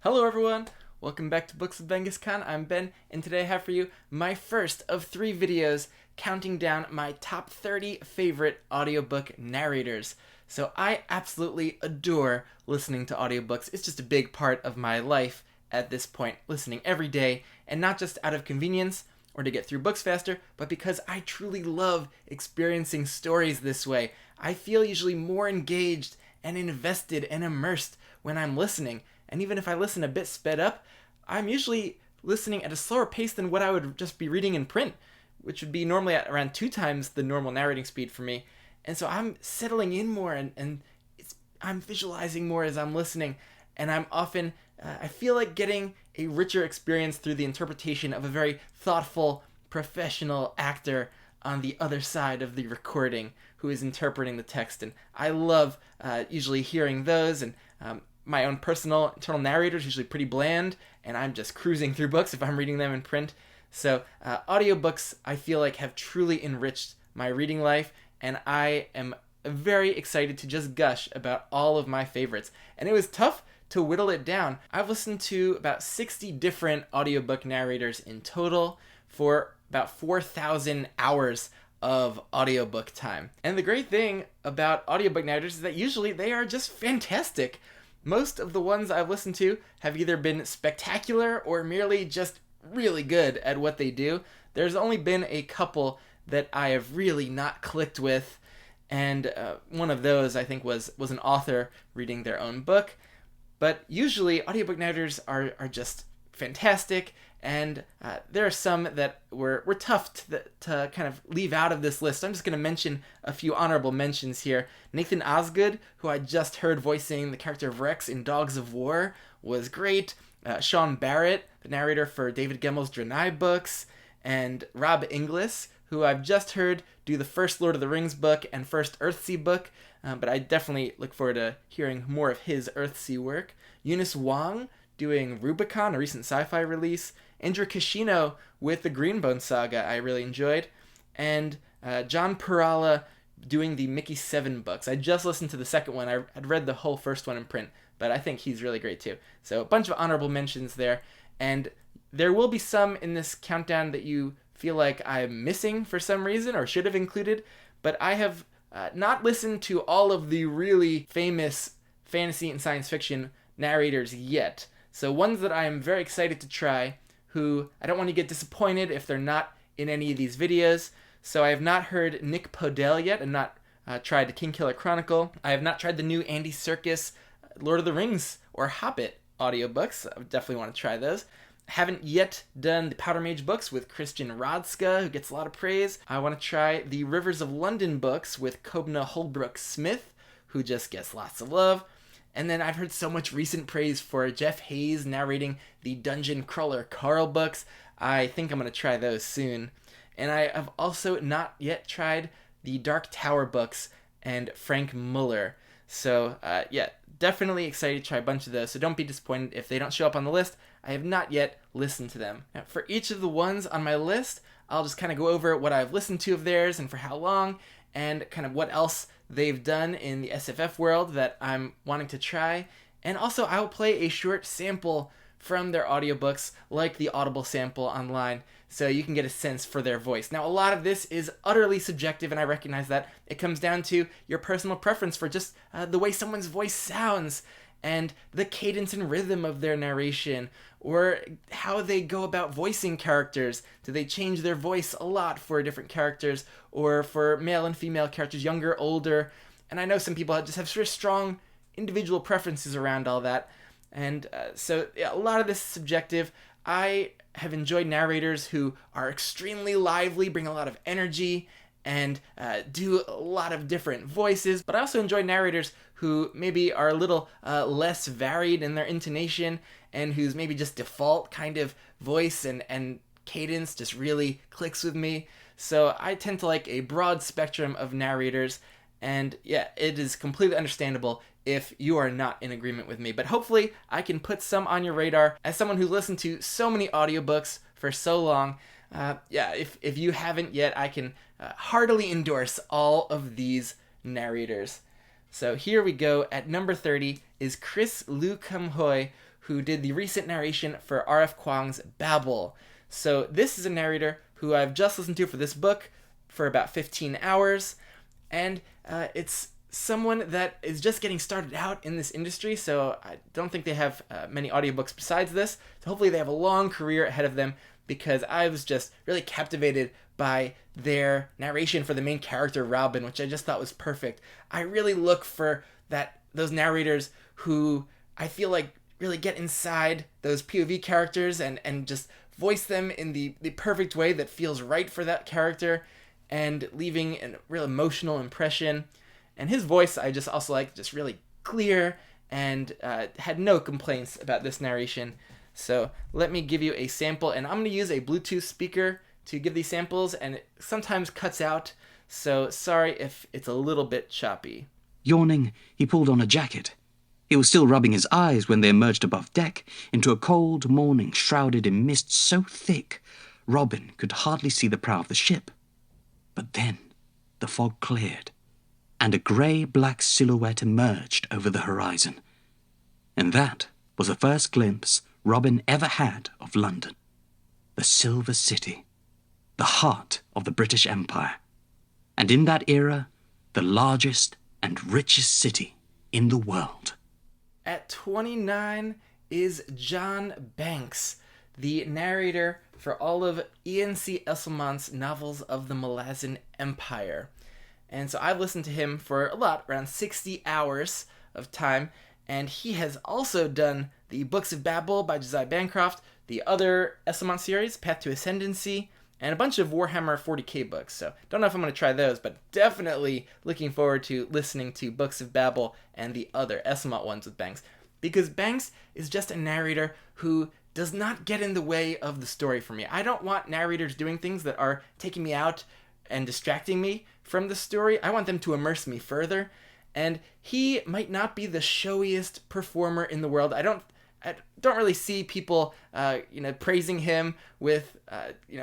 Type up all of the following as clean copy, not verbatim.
Hello everyone! Welcome back to Books with Genghis Khan. I'm Ben, and today I have for you my first of 3 videos counting down my top 30 favorite audiobook narrators. So I absolutely adore listening to audiobooks. It's just a big part of my life at this point, listening every day, and not just out of convenience or to get through books faster, but because I truly love experiencing stories this way. I feel usually more engaged and invested and immersed when I'm listening. And even if I listen a bit sped up, I'm usually listening at a slower pace than what I would just be reading in print, which would be normally at around 2 times the normal narrating speed for me. And so I'm settling in more and I'm visualizing more as I'm listening. And I'm often, I feel like getting a richer experience through the interpretation of a very thoughtful, professional actor on the other side of the recording who is interpreting the text. And I love usually hearing those, and my own personal internal narrator is usually pretty bland, and I'm just cruising through books if I'm reading them in print. So audiobooks, I feel like, have truly enriched my reading life, and I am very excited to just gush about all of my favorites. And it was tough to whittle it down. I've listened to about 60 different audiobook narrators in total for about 4,000 hours of audiobook time. And the great thing about audiobook narrators is that usually they are just fantastic. Most of the ones I've listened to have either been spectacular or merely just really good at what they do. There's only been a couple that I have really not clicked with, and one of those I think was an author reading their own book. But usually audiobook narrators are just fantastic, and there are some that were tough to kind of leave out of this list. I'm just going to mention a few honorable mentions here. Nathan Osgood, who I just heard voicing the character of Rex in Dogs of War, was great. Sean Barrett, the narrator for David Gemmell's Draenei books, and Rob Inglis, who I've just heard do the first Lord of the Rings book and first Earthsea book, but I definitely look forward to hearing more of his Earthsea work. Eunice Wong, doing Rubicon, a recent sci-fi release. Andrew Kishino with the Greenbone Saga, I really enjoyed. And John Perala doing the Mickey 7 books. I just listened to the second one. I'd read the whole first one in print, but I think he's really great too. So a bunch of honorable mentions there. And there will be some in this countdown that you feel like I'm missing for some reason or should have included, but I have not listened to all of the really famous fantasy and science fiction narrators yet. So ones that I am very excited to try, who I don't want to get disappointed if they're not in any of these videos. So I have not heard Nick Podell yet, and not tried the Kingkiller Chronicle. I have not tried the new Andy Serkis Lord of the Rings or Hobbit audiobooks. I definitely want to try those. Haven't yet done the Powder Mage books with Christian Rodska, who gets a lot of praise. I want to try the Rivers of London books with Kobna Holbrook Smith, who just gets lots of love. And then I've heard so much recent praise for Jeff Hayes narrating the Dungeon Crawler Carl books. I think I'm going to try those soon. And I have also not yet tried the Dark Tower books and Frank Muller. So yeah, definitely excited to try a bunch of those. So don't be disappointed if they don't show up on the list. I have not yet listened to them. Now, for each of the ones on my list, I'll just kind of go over what I've listened to of theirs and for how long, and kind of what else they've done in the SFF world that I'm wanting to try. And also I will play a short sample from their audiobooks, like the Audible sample online, so you can get a sense for their voice. Now, a lot of this is utterly subjective, and I recognize that. It comes down to your personal preference for just the way someone's voice sounds, and the cadence and rhythm of their narration, or how they go about voicing characters. Do they change their voice a lot for different characters, or for male and female characters, younger, older? And I know some people just have sort of strong individual preferences around all that. And so yeah, a lot of this is subjective. I have enjoyed narrators who are extremely lively, bring a lot of energy, and do a lot of different voices. But I also enjoy narrators who maybe are a little less varied in their intonation, and whose maybe just default kind of voice and cadence just really clicks with me. So I tend to like a broad spectrum of narrators, and yeah, it is completely understandable if you are not in agreement with me. But hopefully I can put some on your radar. As someone who listened to so many audiobooks for so long, yeah, if you haven't yet, I can heartily endorse all of these narrators. So here we go. At number 30 is Chris Lu Kum Hoi, who did the recent narration for R.F. Kuang's Babel. So this is a narrator who I've just listened to for this book for about 15 hours, and it's someone that is just getting started out in this industry, so I don't think they have many audiobooks besides this. So hopefully they have a long career ahead of them, because I was just really captivated by their narration for the main character, Robin, which I just thought was perfect. I really look for those narrators who I feel like really get inside those POV characters and just voice them in the perfect way that feels right for that character and leaving a real emotional impression. And his voice I just also like, just really clear, and had no complaints about this narration. So let me give you a sample, and I'm going to use a Bluetooth speaker to give these samples, and it sometimes cuts out, so sorry if it's a little bit choppy. Yawning, he pulled on a jacket. He was still rubbing his eyes when they emerged above deck into a cold morning shrouded in mist so thick Robin could hardly see the prow of the ship. But then the fog cleared, and a grey-black silhouette emerged over the horizon. And that was the first glimpse Robin ever had of London, the Silver City, the heart of the British Empire, and in that era, the largest and richest city in the world. At 29 is John Banks, the narrator for all of Ian C. Esselman's novels of the Malazan Empire. And so I've listened to him for a lot, around 60 hours of time, and he has also done the Books of Babel by Josiah Bancroft, the other Esselman series, Path to Ascendancy, and a bunch of Warhammer 40k books. So don't know if I'm going to try those, but definitely looking forward to listening to Books of Babel and the other Esselman ones with Banks, because Banks is just a narrator who does not get in the way of the story for me. I don't want narrators doing things that are taking me out and distracting me from the story. I want them to immerse me further, and he might not be the showiest performer in the world. I don't really see people, praising him with,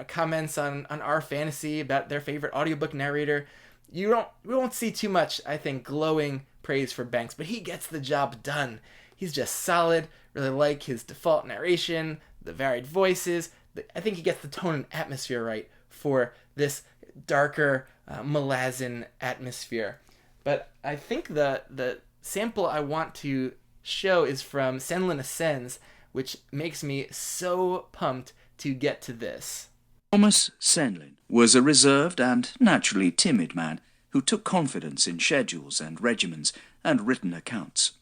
comments on our fantasy about their favorite audiobook narrator. We won't see too much, I think, glowing praise for Banks, but he gets the job done. He's just solid. Really like his default narration, the varied voices. I think he gets the tone and atmosphere right for this darker Malazan atmosphere. But I think the sample I want to show is from Senlin Ascends, which makes me so pumped to get to this. Thomas Senlin was a reserved and naturally timid man who took confidence in schedules and regimens and written accounts.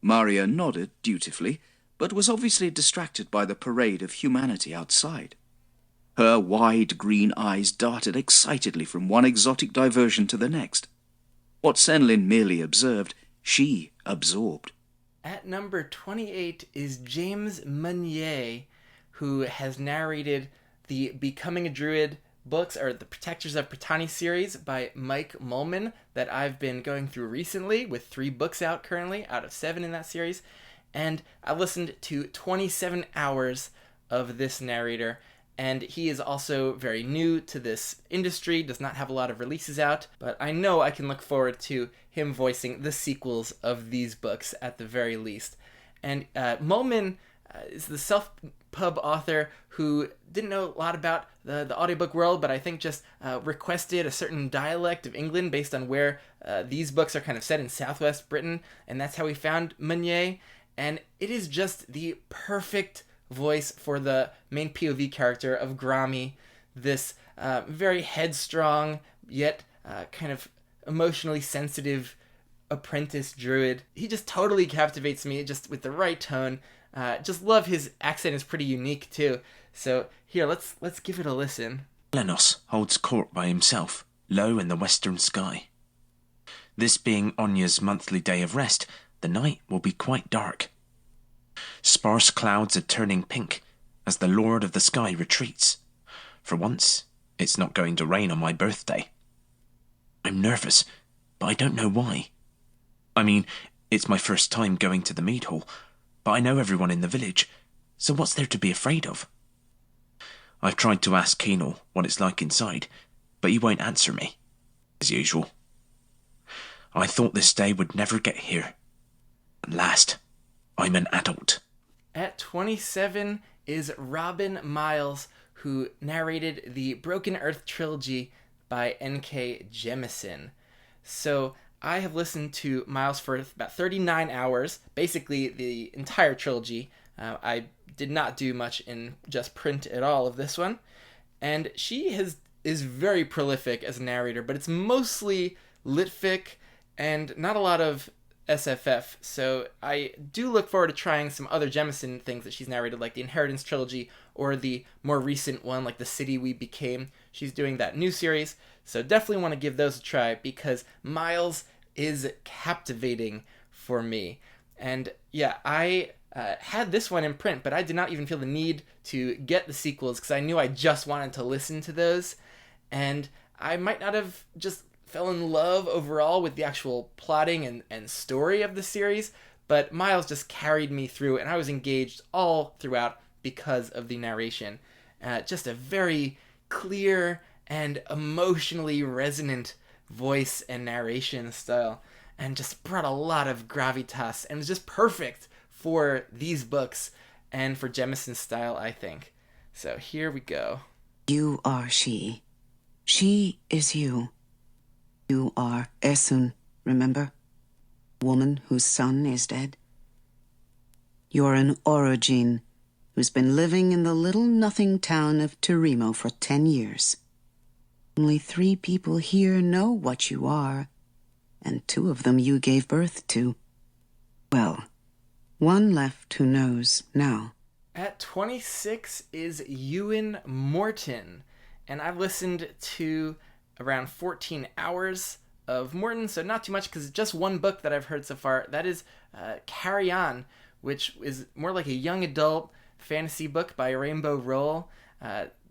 Maria nodded dutifully, but was obviously distracted by the parade of humanity outside. Her wide green eyes darted excitedly from one exotic diversion to the next. What Senlin merely observed, she absorbed. At number 28 is James Meunier, who has narrated the Becoming a Druid books, or the Protectors of Prytani series by Mike Mullman, that I've been going through recently, with 3 books out currently, out of 7 in that series. And I've listened to 27 hours of this narrator, and he is also very new to this industry, does not have a lot of releases out, but I know I can look forward to him voicing the sequels of these books at the very least. And Mullman is the self-pub author who didn't know a lot about the audiobook world, but I think just requested a certain dialect of England based on where these books are kind of set in southwest Britain, and that's how we found Meunier. And it is just the perfect voice for the main POV character of Grommy, this very headstrong yet kind of emotionally sensitive apprentice druid. He just totally captivates me, just with the right tone. Just love his accent, is pretty unique too. So here, let's give it a listen. Lenos holds court by himself, low in the western sky. This being Anya's monthly day of rest, the night will be quite dark. Sparse clouds are turning pink as the Lord of the Sky retreats. For once, it's not going to rain on my birthday. I'm nervous, but I don't know why. I mean, it's my first time going to the mead hall, but I know everyone in the village, so what's there to be afraid of? I've tried to ask Keenal what it's like inside, but he won't answer me, as usual. I thought this day would never get here. At last, I'm an adult. At 27 is Robin Miles, who narrated the Broken Earth trilogy by N.K. Jemisin. So I have listened to Miles for about 39 hours, basically the entire trilogy. I did not do much in just print at all of this one. And is very prolific as a narrator, but it's mostly litfic and not a lot of SFF. So I do look forward to trying some other Jemisin things that she's narrated, like the Inheritance trilogy or the more recent one, like The City We Became. She's doing that new series, so definitely want to give those a try because Miles is captivating for me. And yeah, I had this one in print, but I did not even feel the need to get the sequels because I knew I just wanted to listen to those. And I might not have just fell in love overall with the actual plotting and story of the series, but Miles just carried me through, and I was engaged all throughout because of the narration. Just a very clear and emotionally resonant voice and narration style, and just brought a lot of gravitas, and was just perfect for these books and for Jemisin's style, I think. So here we go. You are she. She is you. You are Esun, remember? Woman whose son is dead. You're an Orogene who's been living in the little nothing town of Terimo for 10 years. Only 3 people here know what you are, and 2 of them you gave birth to. Well, 1 left who knows now. At 26 is Ewan Morton, and I've listened to around 14 hours of Morton, so not too much because it's just 1 book that I've heard so far. That is Carry On, which is more like a young adult fantasy book by Rainbow Rowell,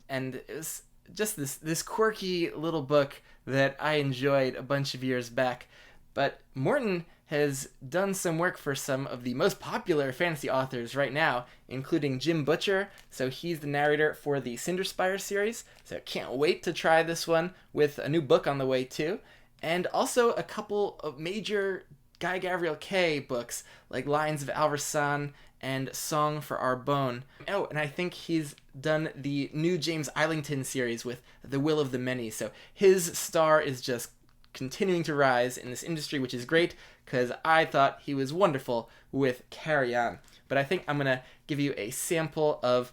and it was just this quirky little book that I enjoyed a bunch of years back. But Morton has done some work for some of the most popular fantasy authors right now, including Jim Butcher. So he's the narrator for the Cinderspire series. So can't wait to try this one with a new book on the way too. And also a couple of major Guy Gavriel Kay books like Lions of Alversan and Song for Our Bone. Oh, and I think he's done the new James Islington series with The Will of the Many. So his star is just continuing to rise in this industry, which is great because I thought he was wonderful with Carry On. But I think I'm going to give you a sample of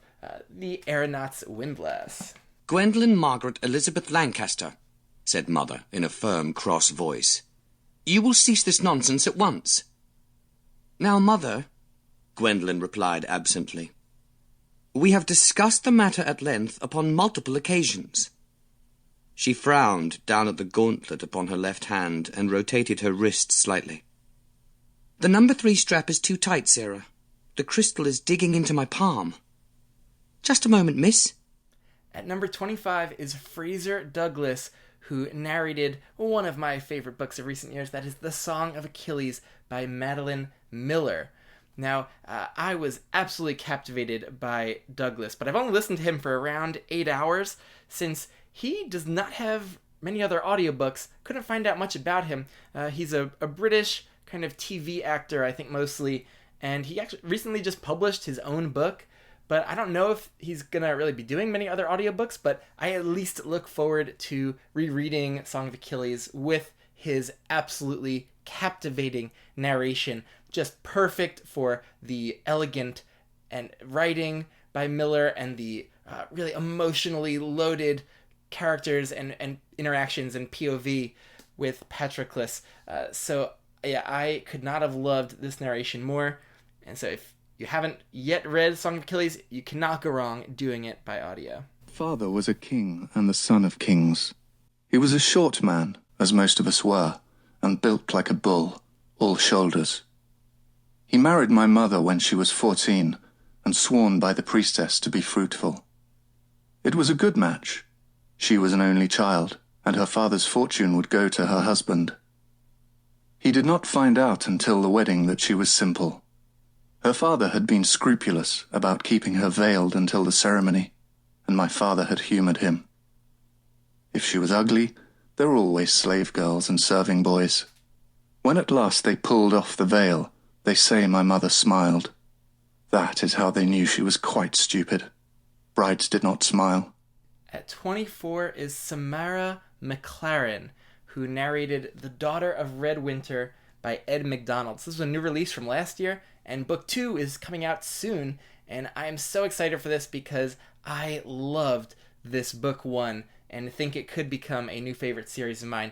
The Aeronaut's Windlass. Gwendolyn Margaret Elizabeth Lancaster, said Mother in a firm, cross voice. You will cease this nonsense at once. Now, Mother, Gwendolyn replied absently, we have discussed the matter at length upon multiple occasions. She frowned down at the gauntlet upon her left hand and rotated her wrist slightly. The number 3 strap is too tight, Sarah. The crystal is digging into my palm. Just a moment, miss. At number 25 is Fraser Douglas, who narrated one of my favorite books of recent years. That is The Song of Achilles by Madeline Miller. Now, I was absolutely captivated by Douglas, but I've only listened to him for around 8 hours since he does not have many other audiobooks. Couldn't find out much about him. He's a British kind of TV actor, I think mostly, and he actually recently just published his own book, but I don't know if he's gonna really be doing many other audiobooks, but I at least look forward to rereading Song of Achilles with his absolutely captivating narration. Just perfect for the elegant and writing by Miller and the really emotionally loaded characters and interactions and POV with Patroclus. So yeah, I could not have loved this narration more. And so if you haven't yet read Song of Achilles, you cannot go wrong doing it by audio. Father was a king and the son of kings. He was a short man, as most of us were, and built like a bull, all shoulders. He married my mother when she was 14 and sworn by the priestess to be fruitful. It was a good match. She was an only child, and her father's fortune would go to her husband. He did not find out until the wedding that she was simple. Her father had been scrupulous about keeping her veiled until the ceremony, and my father had humoured him. If she was ugly, there were always slave girls and serving boys. When at last they pulled off the veil, they say my mother smiled. That is how they knew she was quite stupid. Brides did not smile. At 24 is Samara McLaren, who narrated The Daughter of Red Winter by Ed McDonald. This is a new release from last year, and book 2 is coming out soon, and I am so excited for this because I loved this book 1 and think it could become a new favorite series of mine.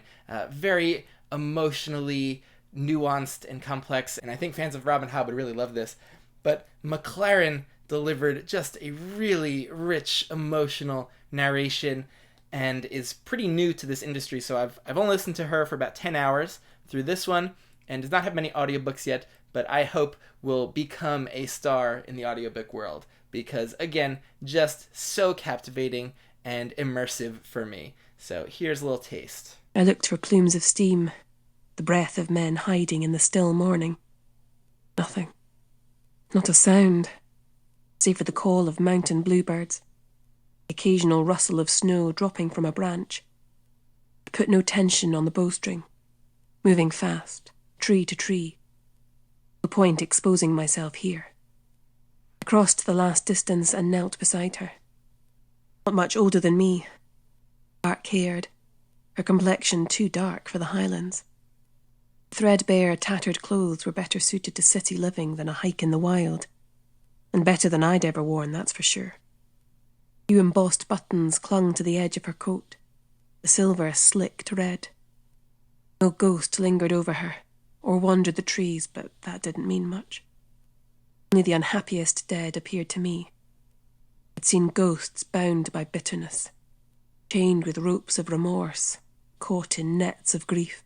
Very emotionally nuanced and complex, and I think fans of Robin Hobb would really love this. But McLaren delivered just a really rich, emotional narration and is pretty new to this industry, so I've only listened to her for about 10 hours through this one and does not have many audiobooks yet, but I hope will become a star in the audiobook world because, again, just so captivating and immersive for me. So here's a little taste. I looked for plumes of steam, the breath of men hiding in the still morning. Nothing. Not a sound, save for the call of mountain bluebirds, the occasional rustle of snow dropping from a branch. I put no tension on the bowstring, moving fast, tree to tree, the point exposing myself here. I crossed the last distance and knelt beside her. Not much older than me, dark-haired, her complexion too dark for the Highlands. Threadbare, tattered clothes were better suited to city living than a hike in the wild, and better than I'd ever worn, that's for sure. Few embossed buttons clung to the edge of her coat, the silver slicked red. No ghost lingered over her, or wandered the trees, but that didn't mean much. Only the unhappiest dead appeared to me. I'd seen ghosts bound by bitterness, chained with ropes of remorse, caught in nets of grief.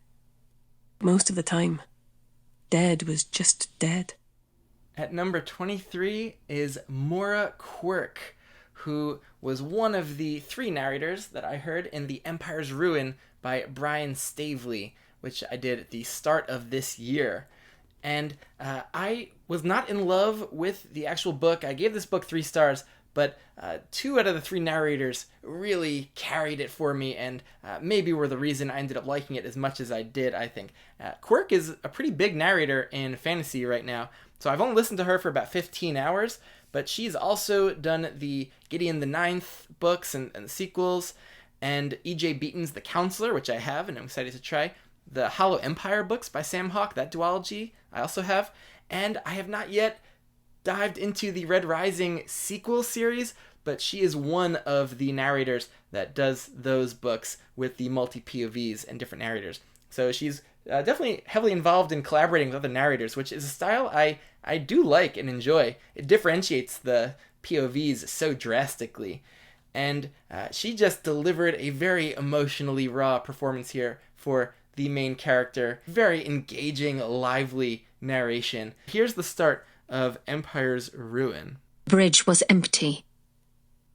Most of the time, dead was just dead. At number 23 is Maura Quirk, who was one of the 3 narrators that I heard in The Empire's Ruin by Brian Staveley, which I did at the start of this year. And I was not in love with the actual book. I gave this book 3 stars, but 2 out of the 3 narrators really carried it for me and maybe were the reason I ended up liking it as much as I did, I think. Quirk is a pretty big narrator in fantasy right now, so I've only listened to her for about 15 hours, but she's also done the Gideon the Ninth books and sequels, and E.J. Beaton's The Counselor, which I have and I'm excited to try, the Hollow Empire books by Sam Hawke, that duology I also have, and I have not yet dived into the Red Rising sequel series, but she is one of the narrators that does those books with the multi-POVs and different narrators. So she's definitely heavily involved in collaborating with other narrators, which is a style I do like and enjoy. It differentiates the POVs so drastically. And she just delivered a very emotionally raw performance here for the main character. Very engaging, lively narration. Here's the start of Empire's Ruin. The bridge was empty.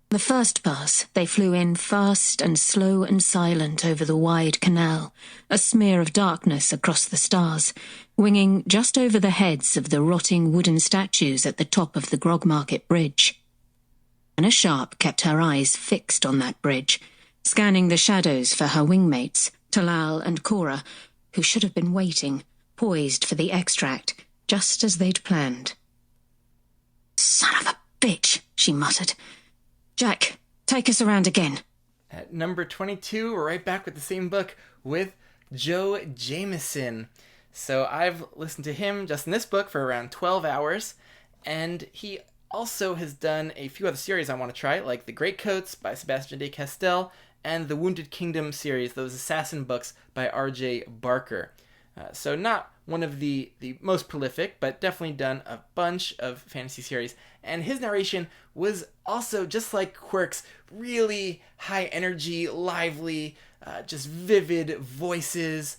The first pass, they flew in fast and slow and silent over the wide canal, a smear of darkness across the stars, winging just over the heads of the rotting wooden statues at the top of the Grogmarket Bridge. Anna Sharp kept her eyes fixed on that bridge, scanning the shadows for her wingmates, Talal and Cora, who should have been waiting, poised for the extract, just as they'd planned. "Son of a bitch," she muttered. "Jack, take us around again." At number 22, we're right back with the same book with Joe Jameson. So I've listened to him just in this book for around 12 hours, and he also has done a few other series I want to try, like The Greatcoats by Sebastian de Castell and the Wounded Kingdom series, those assassin books by R.J. Barker. So not one of the most prolific, but definitely done a bunch of fantasy series. And his narration was also, just like Quirk's, really high energy, lively, just vivid voices.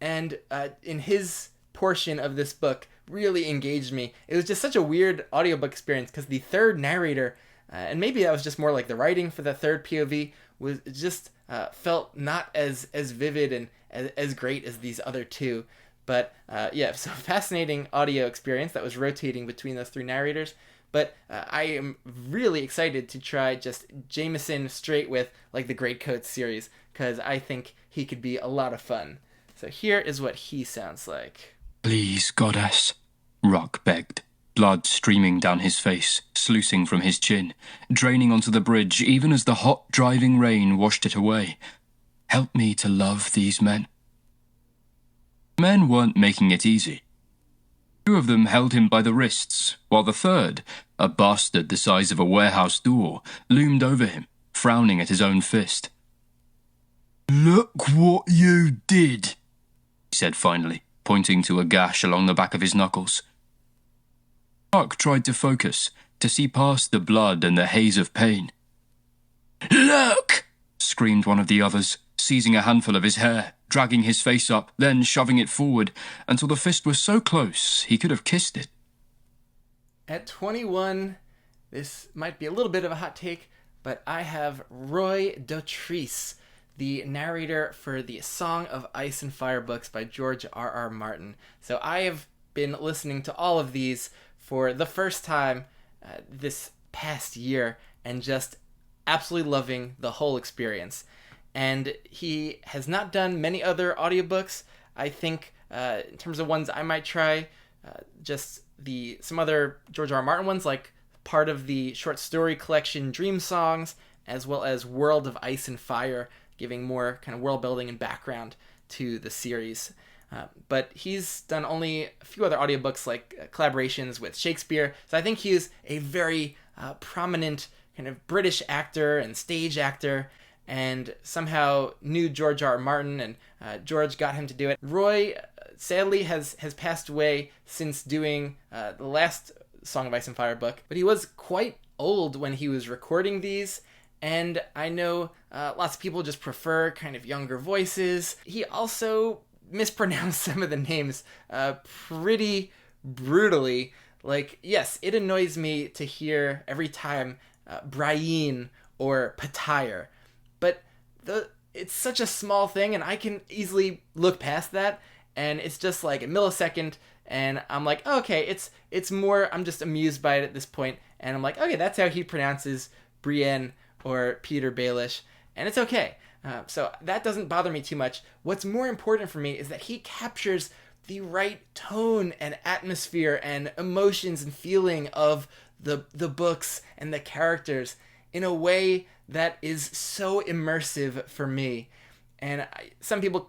And in his portion of this book really engaged me. It was just such a weird audiobook experience because the third narrator, and maybe that was just more like the writing for the third POV, was just felt not as vivid and as great as these other 2. But yeah, so fascinating audio experience that was rotating between those 3 narrators. But I am really excited to try just Jameson straight with like the Greatcoats series, because I think he could be a lot of fun. So here is what he sounds like. "Please, goddess," Rock begged, blood streaming down his face, sluicing from his chin, draining onto the bridge even as the hot, driving rain washed it away. Help me to love these men. Men weren't making it easy. Two of them held him by the wrists, while the third, a bastard the size of a warehouse door, loomed over him, frowning at his own fist. "Look what you did," he said finally, pointing to a gash along the back of his knuckles. Mark tried to focus, to see past the blood and the haze of pain. "Look!" screamed one of the others, seizing a handful of his hair, dragging his face up, then shoving it forward until the fist was so close he could have kissed it. At 21, this might be a little bit of a hot take, but I have Roy Dotrice, the narrator for the Song of Ice and Fire books by George R.R. Martin. So I have been listening to all of these for the first time this past year and just absolutely loving the whole experience. And he has not done many other audiobooks. I think in terms of ones I might try, just some other George R. R. Martin ones, like part of the short story collection Dream Songs, as well as World of Ice and Fire, giving more kind of world building and background to the series. But he's done only a few other audiobooks, like collaborations with Shakespeare. So I think he's a very prominent kind of British actor and stage actor, and somehow knew George R. R. Martin, and George got him to do it. Roy, sadly, has passed away since doing the last Song of Ice and Fire book, but he was quite old when he was recording these, and I know lots of people just prefer kind of younger voices. He also mispronounced some of the names pretty brutally. Like, yes, it annoys me to hear every time Brian or Patire, but it's such a small thing, and I can easily look past that, and it's just like a millisecond, and I'm like, oh, okay, it's more, I'm just amused by it at this point, and I'm like, okay, that's how he pronounces Brienne or Peter Baelish, and it's okay. So that doesn't bother me too much. What's more important for me is that he captures the right tone and atmosphere and emotions and feeling of the books and the characters in a way that is so immersive for me. And some people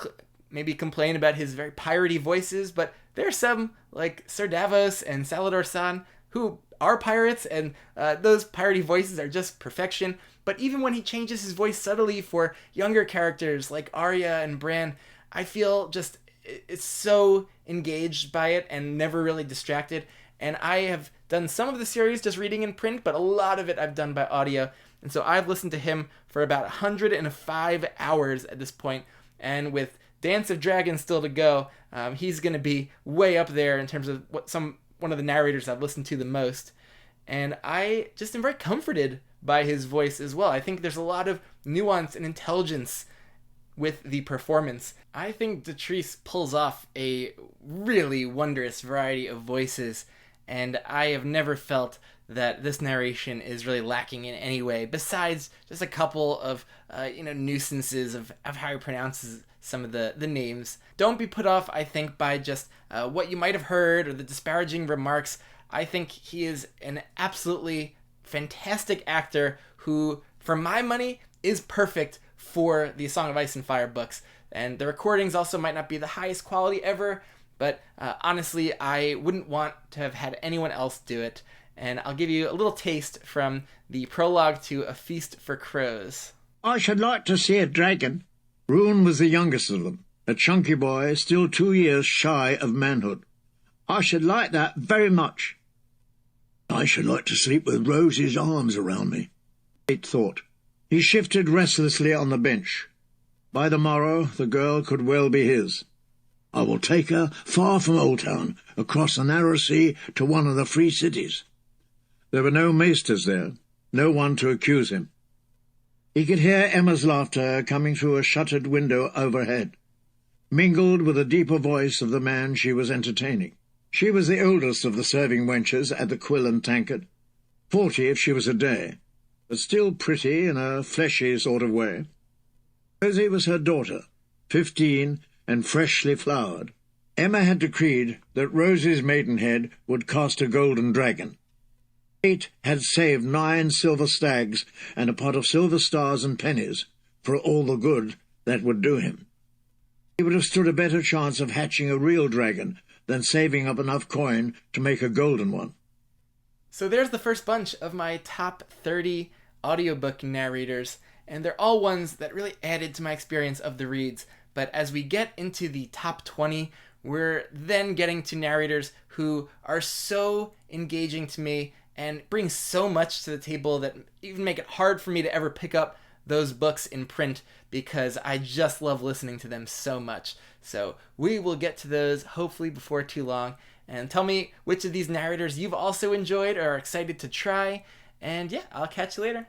maybe complain about his very piratey voices, but there are some, like Sir Davos and Salador San, who are pirates, and those piratey voices are just perfection. But even when he changes his voice subtly for younger characters like Arya and Bran, I feel just it's so engaged by it and never really distracted. And I have done some of the series just reading in print, but a lot of it I've done by audio. And so I've listened to him for about 105 hours at this point, and with Dance of Dragons still to go, he's going to be way up there in terms of one of the narrators I've listened to the most. And I just am very comforted by his voice as well. I think there's a lot of nuance and intelligence with the performance. I think Dotrice pulls off a really wondrous variety of voices, and I have never felt that this narration is really lacking in any way, besides just a couple of nuisances of how he pronounces some of the names. Don't be put off, I think, by just what you might have heard or the disparaging remarks. I think he is an absolutely fantastic actor who, for my money, is perfect for the Song of Ice and Fire books. And the recordings also might not be the highest quality ever, but honestly, I wouldn't want to have had anyone else do it. And I'll give you a little taste from the prologue to A Feast for Crows. I should like to see a dragon. Rune was the youngest of them, a chunky boy, still 2 years shy of manhood. I should like that very much. I should like to sleep with Rose's arms around me. Great thought. He shifted restlessly on the bench. By the morrow, the girl could well be his. I will take her far from Old Town, across the narrow sea to one of the free cities. There were no maesters there, no one to accuse him. He could hear Emma's laughter coming through a shuttered window overhead, mingled with the deeper voice of the man she was entertaining. She was the oldest of the serving wenches at the Quill and Tankard, 40 if she was a day, but still pretty in a fleshy sort of way. Rosie was her daughter, 15 and freshly flowered. Emma had decreed that Rose's maidenhead would cast a golden dragon. Fate had saved 9 silver stags and a pot of silver stars and pennies for all the good that would do him. He would have stood a better chance of hatching a real dragon than saving up enough coin to make a golden one. So there's the first bunch of my top 30 audiobook narrators, and they're all ones that really added to my experience of the reads. But as we get into the top 20, we're then getting to narrators who are so engaging to me and bring so much to the table that even make it hard for me to ever pick up those books in print because I just love listening to them so much. So we will get to those hopefully before too long. And tell me which of these narrators you've also enjoyed or are excited to try. And yeah, I'll catch you later.